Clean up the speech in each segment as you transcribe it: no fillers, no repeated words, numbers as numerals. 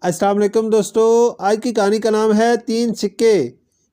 السلام علیکم دوستو، آج کی کہانی کا نام ہے 3 سکے۔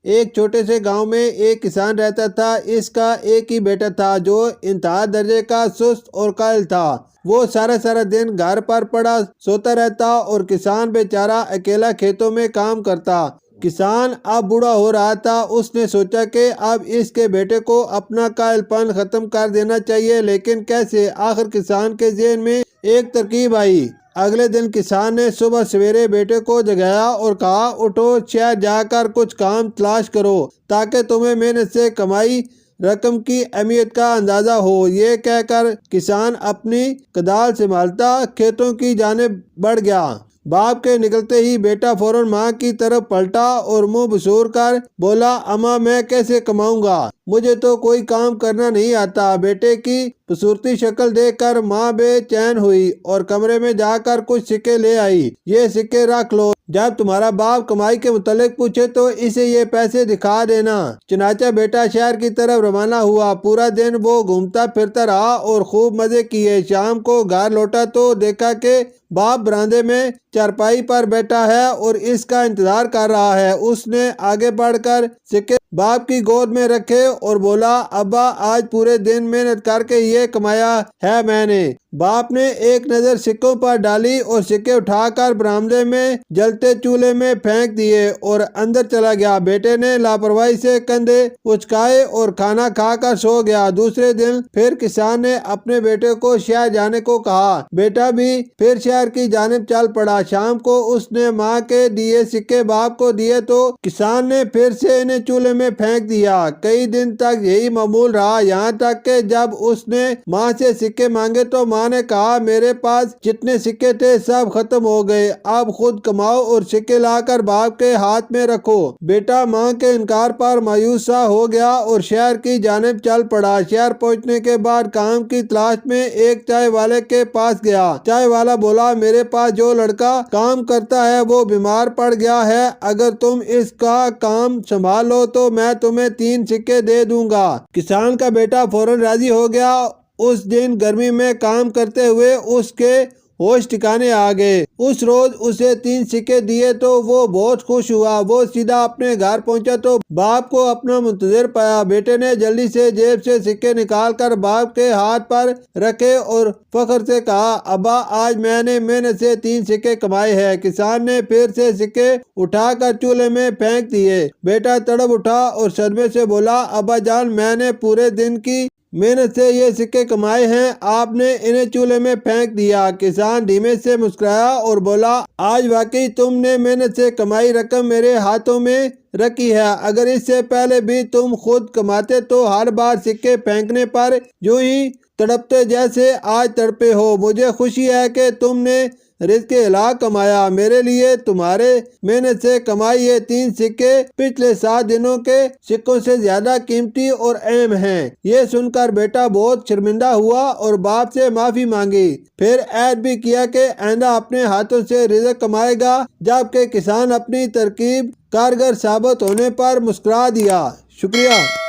ایک چھوٹے سے گاؤں میں ایک کسان رہتا تھا۔ اس کا ایک ہی بیٹا تھا جو انتہا درجے کا سست اور قائل تھا۔ وہ سارا دن گھر پر پڑا سوتا رہتا اور کسان بیچارہ اکیلا کھیتوں میں کام کرتا۔ کسان اب بوڑھا ہو رہا تھا۔ اس نے سوچا کہ اب اس کے بیٹے کو اپنا قائل پن ختم کر دینا چاہیے، لیکن کیسے؟ آخر کسان کے ذہن میں ایک ترکیب آئی۔ اگلے دن کسان نے صبح سویرے بیٹے کو جگایا اور کہا، اٹھو، شہر جا کر کچھ کام تلاش کرو تاکہ تمہیں محنت سے کمائی رقم کی اہمیت کا اندازہ ہو۔ یہ کہہ کر کسان اپنی کدال سنبھالتا کھیتوں کی جانب بڑھ گیا۔ باپ کے نکلتے ہی بیٹا فوراً ماں کی طرف پلٹا اور منہ بسور کر بولا، اماں میں کیسے کماؤں گا؟ مجھے تو کوئی کام کرنا نہیں آتا۔ بیٹے کی بصورتی شکل دیکھ کر ماں بے چین ہوئی اور کمرے میں جا کر کچھ سکے لے آئی۔ یہ سکے رکھ لو، جب تمہارا باپ کمائی کے متعلق پوچھے تو اسے یہ پیسے دکھا دینا۔ چنانچہ بیٹا شہر کی طرف روانہ ہوا۔ پورا دن وہ گھومتا پھرتا رہا اور خوب مزے کیے۔ شام کو گھر لوٹا تو دیکھا کہ باپ برآمدے میں چارپائی پر بیٹھا ہے اور اس کا انتظار کر رہا ہے۔ اس نے آگے بڑھ کر سکے باپ کی گود میں رکھے اور بولا، ابا، آج پورے دن محنت کر کے یہ کمایا ہے میں نے۔ باپ نے ایک نظر سکوں پر ڈالی اور سکے اٹھا کر برآمدے میں جلتے چولہے میں پھینک دیے اور اندر چلا گیا۔ بیٹے نے لاپرواہی سے کندھے اچکائے اور کھانا کھا کر سو گیا۔ دوسرے دن پھر کسان نے اپنے بیٹے کو شہر جانے کو کہا۔ بیٹا بھی پھر شہر کی جانب چل پڑا۔ شام کو اس نے ماں کے دیے سکے باپ کو دیے تو کسان نے پھر سے انہیں چولہے میں پھینک دیا۔ کئی دن تک یہی معمول رہا، یہاں تک کہ جب اس نے ماں سے سکے مانگے تو ماں نے کہا، میرے پاس جتنے سکے تھے سب ختم ہو گئے، اب خود کماؤ اور سکے لا کر باپ کے ہاتھ میں رکھو۔ بیٹا ماں کے انکار پر مایوس سا ہو گیا اور شہر کی جانب چل پڑا۔ شہر پہنچنے کے بعد کام کی تلاش میں ایک چائے والے کے پاس گیا۔ چائے والا بولا، میرے پاس جو لڑکا کام کرتا ہے وہ بیمار پڑ گیا ہے، اگر تم اس کا کام سنبھال لو تو میں تمہیں 3 سکے دے دوں گا۔ کسان کا بیٹا فوراً راضی ہو گیا۔ اس دن گرمی میں کام کرتے ہوئے اس کے ہوش ٹھکانے آ گئے۔ اس روز اسے 3 سکے دیے تو وہ بہت خوش ہوا۔ وہ سیدھا اپنے گھر پہنچا تو باپ کو اپنا منتظر پایا۔ بیٹے نے جلدی سے جیب سے سکے نکال کر باپ کے ہاتھ پر رکھے اور فخر سے کہا، ابا، آج میں نے محنت سے 3 سکے کمائے ہیں۔ کسان نے پھر سے سکے اٹھا کر چولہے میں پھینک دیے۔ بیٹا تڑپ اٹھا اور صدمے سے بولا، ابا جان، میں نے پورے دن کی محنت سے یہ سکے کمائے ہیں، آپ نے انہیں چولہے میں پھینک دیا۔ کسان دھیمے سے مسکرایا اور بولا، آج واقعی تم نے محنت سے کمائی رقم میرے ہاتھوں میں رکھی ہے، اگر اس سے پہلے بھی تم خود کماتے تو ہر بار سکے پھینکنے پر یوں ہی تڑپتے جیسے آج تڑپے ہو۔ مجھے خوشی ہے کہ تم نے رزق حلال کمایا۔ میرے لیے تمہارے محنت سے کمائی یہ 3 سکے پچھلے 7 دنوں کے سکوں سے زیادہ قیمتی اور اہم ہیں۔ یہ سن کر بیٹا بہت شرمندہ ہوا اور باپ سے معافی مانگی۔ پھر عہد بھی کیا کہ آئندہ اپنے ہاتھوں سے رزق کمائے گا، جبکہ کسان اپنی ترکیب کارگر ثابت ہونے پر مسکرا دیا۔ شکریہ۔